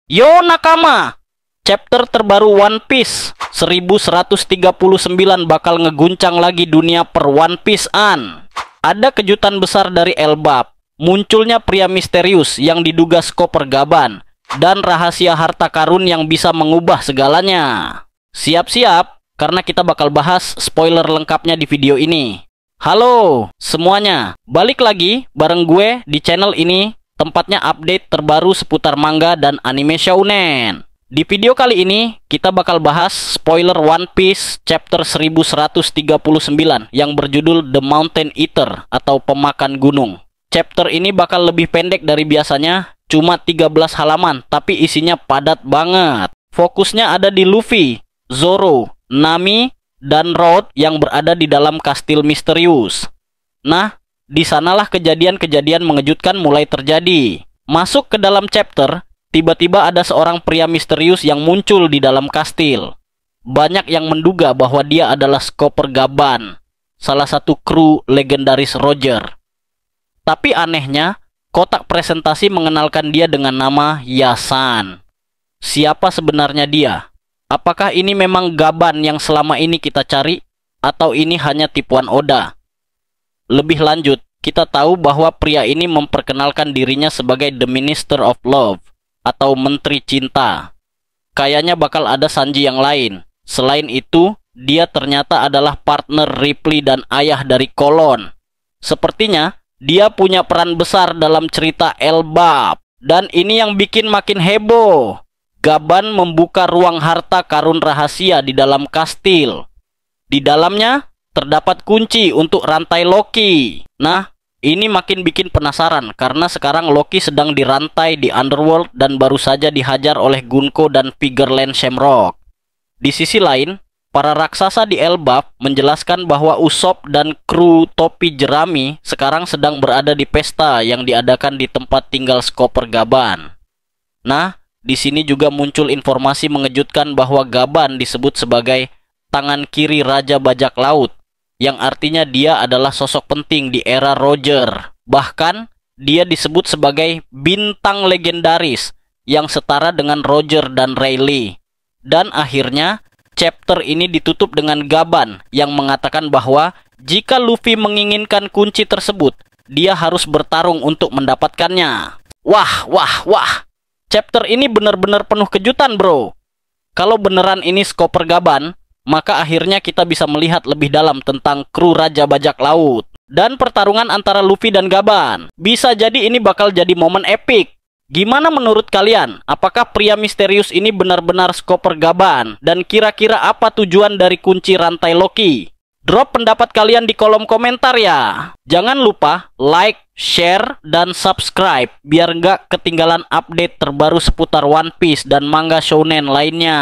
Yo nakama, chapter terbaru One Piece 1139 bakal ngeguncang lagi dunia per One Piece-an. Ada kejutan besar dari Elbap, munculnya pria misterius yang diduga Chopper Gaban, dan rahasia harta karun yang bisa mengubah segalanya. Siap-siap, karena kita bakal bahas spoiler lengkapnya di video ini. Halo semuanya, balik lagi bareng gue di channel ini, tempatnya update terbaru seputar manga dan anime shounen. Di video kali ini, kita bakal bahas spoiler One Piece chapter 1139 yang berjudul The Mountain Eater atau Pemakan Gunung. Chapter ini bakal lebih pendek dari biasanya, cuma 13 halaman, tapi isinya padat banget. Fokusnya ada di Luffy, Zoro, Nami, dan Road yang berada di dalam kastil misterius. Nah, di sanalah kejadian-kejadian mengejutkan mulai terjadi. Masuk ke dalam chapter, tiba-tiba ada seorang pria misterius yang muncul di dalam kastil. Banyak yang menduga bahwa dia adalah Chopper Gaban, salah satu kru legendaris Roger. Tapi anehnya, kotak presentasi mengenalkan dia dengan nama Yasan. Siapa sebenarnya dia? Apakah ini memang Gaban yang selama ini kita cari? Atau ini hanya tipuan Oda? Lebih lanjut, kita tahu bahwa pria ini memperkenalkan dirinya sebagai The Minister of Love atau Menteri Cinta. Kayaknya bakal ada Sanji yang lain. Selain itu, dia ternyata adalah partner Ripley dan ayah dari Kolon. Sepertinya, dia punya peran besar dalam cerita Elbap. Dan ini yang bikin makin heboh. Gaban membuka ruang harta karun rahasia di dalam kastil. Di dalamnya terdapat kunci untuk rantai Loki. Nah, ini makin bikin penasaran karena sekarang Loki sedang dirantai di Underworld dan baru saja dihajar oleh Gunko dan Figerland Shamrock. Di sisi lain, para raksasa di Elbap menjelaskan bahwa Usopp dan kru topi jerami sekarang sedang berada di pesta yang diadakan di tempat tinggal Chopper Gaban. Nah, di sini juga muncul informasi mengejutkan bahwa Gaban disebut sebagai tangan kiri Raja Bajak Laut, yang artinya dia adalah sosok penting di era Roger. Bahkan, dia disebut sebagai bintang legendaris yang setara dengan Roger dan Rayleigh. Dan akhirnya, chapter ini ditutup dengan Gaban yang mengatakan bahwa jika Luffy menginginkan kunci tersebut, dia harus bertarung untuk mendapatkannya. Wah. Chapter ini benar-benar penuh kejutan, bro. Kalau beneran ini Chopper Gaban, maka akhirnya kita bisa melihat lebih dalam tentang kru Raja Bajak Laut dan pertarungan antara Luffy dan Gaban. Bisa jadi ini bakal jadi momen epik. Gimana menurut kalian? Apakah pria misterius ini benar-benar Chopper Gaban? Dan kira-kira apa tujuan dari kunci rantai Loki? Drop pendapat kalian di kolom komentar ya. Jangan lupa like, share, dan subscribe biar nggak ketinggalan update terbaru seputar One Piece dan manga shounen lainnya.